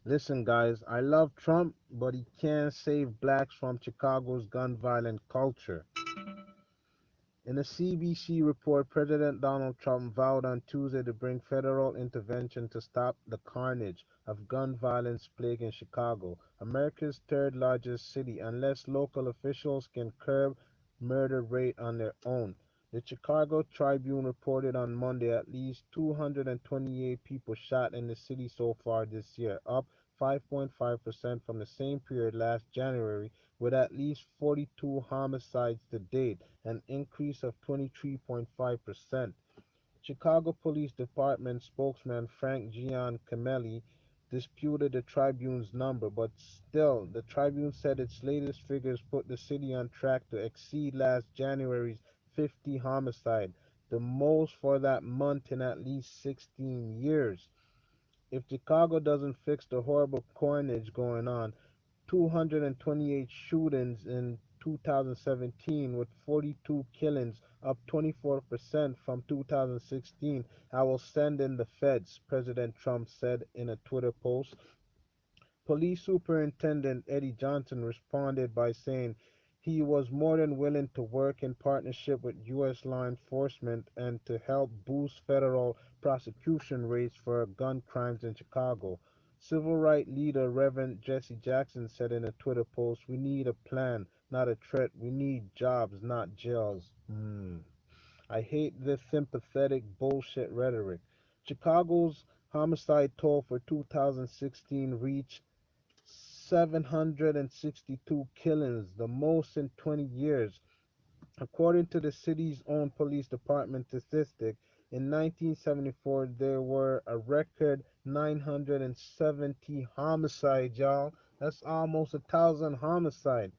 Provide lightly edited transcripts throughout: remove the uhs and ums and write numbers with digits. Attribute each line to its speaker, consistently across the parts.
Speaker 1: Listen, guys, I love Trump, but he can't save blacks from Chicago's gun violent culture. In a CBC report, President Donald Trump vowed on Tuesday to bring federal intervention to stop the carnage of gun violence plaguing Chicago, America's third largest city, unless local officials can curb murder rate on their own. The Chicago Tribune reported on Monday at least 228 people shot in the city so far this year, up 5.5% from the same period last January, with at least 42 homicides to date, an increase of 23.5%. Chicago Police Department spokesman Frank Giancamelli disputed the Tribune's number, but still, the Tribune said its latest figures put the city on track to exceed last January's 50 homicide, the most for that month in at least 16 years. If Chicago doesn't fix the horrible carnage going on, 228 shootings in 2017 with 42 killings, up 24% from 2016. I will send in the feds, President Trump said in a Twitter post. Police Superintendent Eddie Johnson responded by saying he was more than willing to work in partnership with U.S. law enforcement and to help boost federal prosecution rates for gun crimes in Chicago. Civil rights leader Reverend Jesse Jackson said in a Twitter post, "We need a plan, not a threat. We need jobs, not jails." I hate this sympathetic bullshit rhetoric. Chicago's homicide toll for 2016 reached 762 killings, the most in 20 years. According to the city's own police department statistic, in 1974 there were a record 970 homicides, y'all. That's almost 1,000 homicides.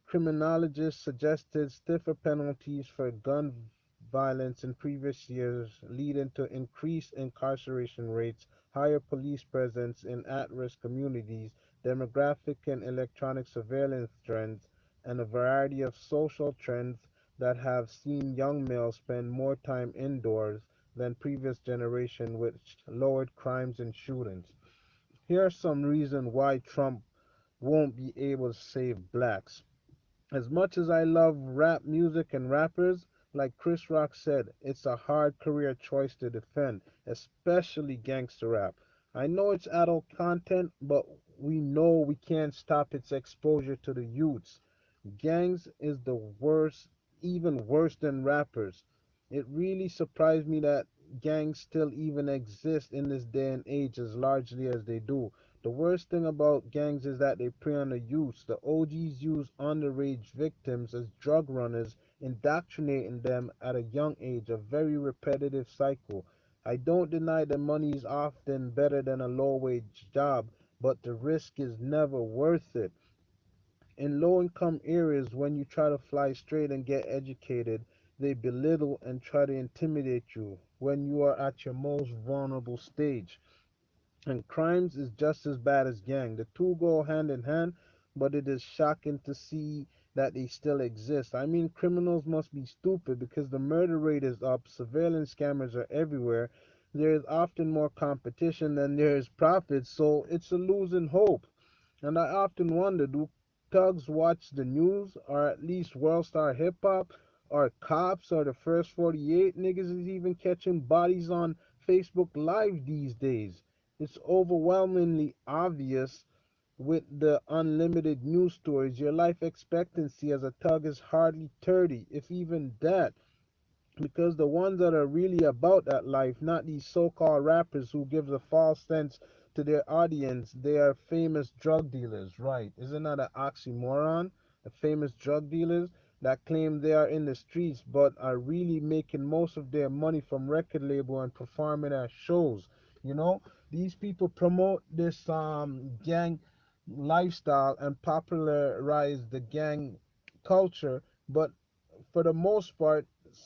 Speaker 1: Criminologists suggested stiffer penalties for gun violence in previous years, leading to increased incarceration rates, higher police presence in at-risk communities, demographic and electronic surveillance trends, and a variety of social trends that have seen young males spend more time indoors than previous generation, which lowered crimes and shootings. Here are some reasons why Trump won't be able to save blacks. As much as I love rap music and rappers, like Chris Rock said, it's a hard career choice to defend, especially gangster rap. I know it's adult content, but we know we can't stop its exposure to the youths. Gangs is the worst, even worse than rappers. It really surprised me that gangs still even exist in this day and age as largely as they do. The worst thing about gangs is that they prey on the youths. The OGs use underage victims as drug runners, indoctrinating them at a young age, a very repetitive cycle. I don't deny that money is often better than a low wage job, but the risk is never worth it. In low income areas, when you try to fly straight and get educated, they belittle and try to intimidate you when you are at your most vulnerable stage. And crimes is just as bad as gang. The two go hand in hand, but it is shocking to see that they still exist. I mean, criminals must be stupid because the murder rate is up, surveillance cameras are everywhere, there is often more competition than there is profit, so it's a losing hope. And I often wonder, do thugs watch the news or at least World Star Hip Hop or cops or the first 48 niggas is even catching bodies on Facebook Live these days? It's overwhelmingly obvious with the unlimited news stories. Your life expectancy as a thug is hardly 30, if even that, because the ones that are really about that life, not these so-called rappers who gives a false sense to their audience, they are famous drug dealers, right? Isn't that an oxymoron? The famous drug dealers that claim they are in the streets but are really making most of their money from record label and performing at shows. You know, these people promote this gang lifestyle and popularize the gang culture, but for the most part,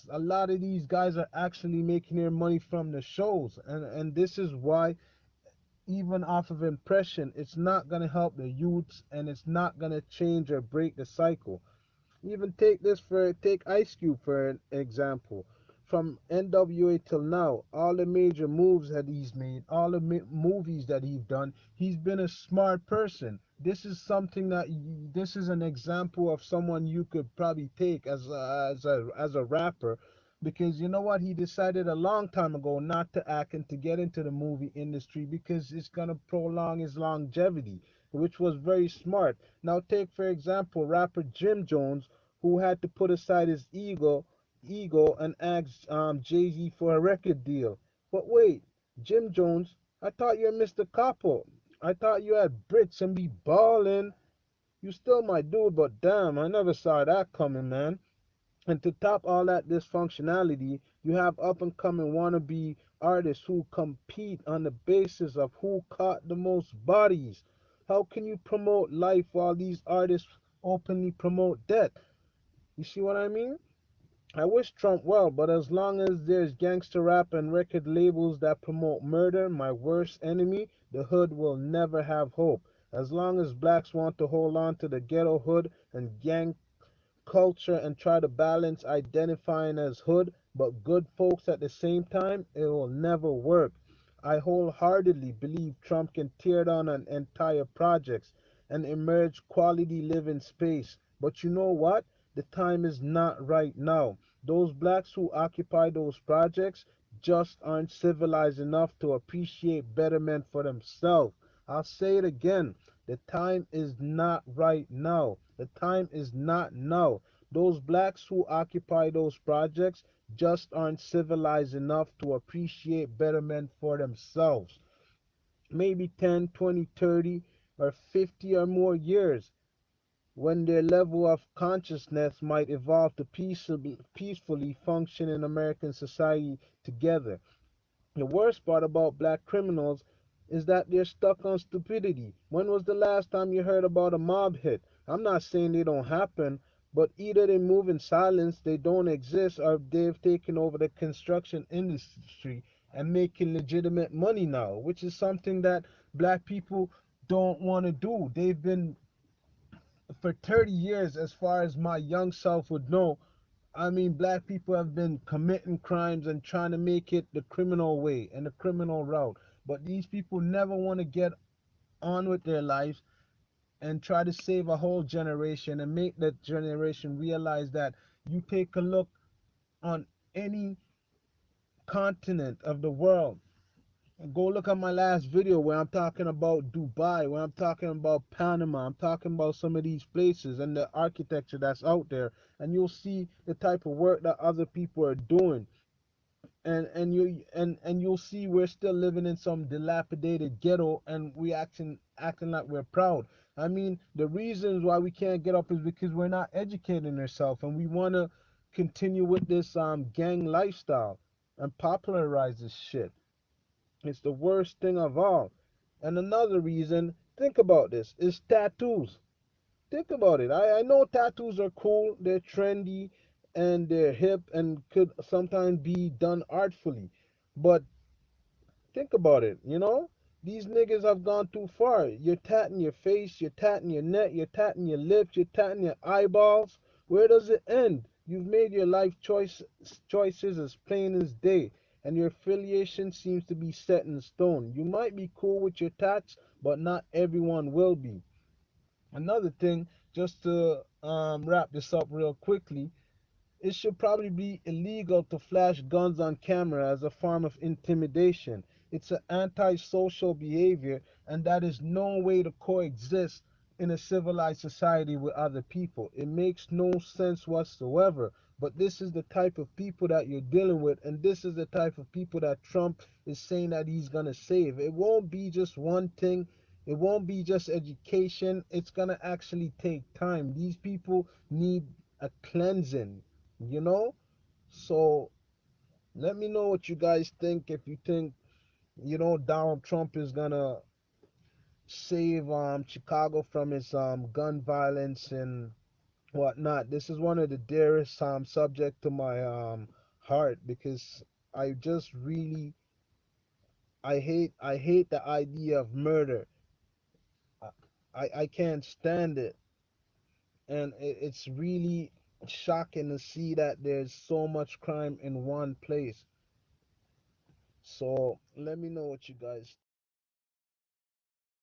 Speaker 1: a lot of these guys are actually making their money from the shows, and this is why, even off of impression, it's not going to help the youths and it's not going to change or break the cycle. Even take Ice Cube for an example. from NWA till now, all the major moves that he's made, all the movies that he's done, he's been a smart person. This is something that this is an example of someone you could probably take as a rapper, because you know what, he decided a long time ago not to act and to get into the movie industry because it's gonna prolong his longevity, which was very smart. Now take for example rapper Jim Jones, who had to put aside his ego and asked Jay-Z for a record deal. But wait, Jim Jones, I thought you're Mr. Capo. I thought you had bricks and be ballin'. You still my dude, but damn, I never saw that coming, man. And to top all that dysfunctionality, you have up and coming wannabe artists who compete on the basis of who caught the most bodies. How can you promote life while these artists openly promote death? You see what I mean? I wish Trump well, but as long as there's gangster rap and record labels that promote murder, my worst enemy, the hood will never have hope. As long as blacks want to hold on to the ghetto hood and gang culture and try to balance identifying as hood but good folks at the same time, it will never work. I wholeheartedly believe Trump can tear down an entire projects and emerge quality living space. But you know what? The time is not right now. Those blacks who occupy those projects just aren't civilized enough to appreciate betterment for themselves. I'll say it again. The time is not right now. The time is not now. Those blacks who occupy those projects just aren't civilized enough to appreciate betterment for themselves. Maybe 10, 20, 30, or 50 or more years, when their level of consciousness might evolve to peacefully function in American society together. The worst part about black criminals is that they're stuck on stupidity. When was the last time you heard about a mob hit? I'm not saying they don't happen, but either they move in silence, they don't exist, or they've taken over the construction industry and making legitimate money now, which is something that black people don't want to do. They've been for 30 years, as far as my young self would know, I mean, black people have been committing crimes and trying to make it the criminal way and the criminal route. But these people never want to get on with their lives and try to save a whole generation and make that generation realize that you take a look on any continent of the world. Go look at my last video where I'm talking about Dubai, where I'm talking about Panama, I'm talking about some of these places and the architecture that's out there, and you'll see the type of work that other people are doing. And you'll see we're still living in some dilapidated ghetto and we acting like we're proud. I mean, the reasons why we can't get up is because we're not educating ourselves and we want to continue with this gang lifestyle and popularize this shit. It's the worst thing of all. And another reason, think about this, is tattoos. Think about it. I know tattoos are cool, they're trendy, and they're hip and could sometimes be done artfully. But think about it, you know? These niggas have gone too far. You're tatting your face, you're tatting your neck, you're tatting your lips, you're tatting your eyeballs. Where does it end? You've made your choices as plain as day, and your affiliation seems to be set in stone. You might be cool with your tats, but not everyone will be. Another thing, just to wrap this up real quickly, it should probably be illegal to flash guns on camera as a form of intimidation. It's an antisocial behavior, and that is no way to coexist in a civilized society with other people. It makes no sense whatsoever. But this is the type of people that you're dealing with, and this is the type of people that Trump is saying that he's gonna save. It won't be just one thing. It won't be just education. It's gonna actually take time. These people need a cleansing, you know? So let me know what you guys think. If you think, Donald Trump is gonna save Chicago from its gun violence and whatnot. This is one of the dearest subject to my heart, because I just really I hate the idea of murder. I can't stand it, and it's really shocking to see that there's so much crime in one place. So let me know what you guys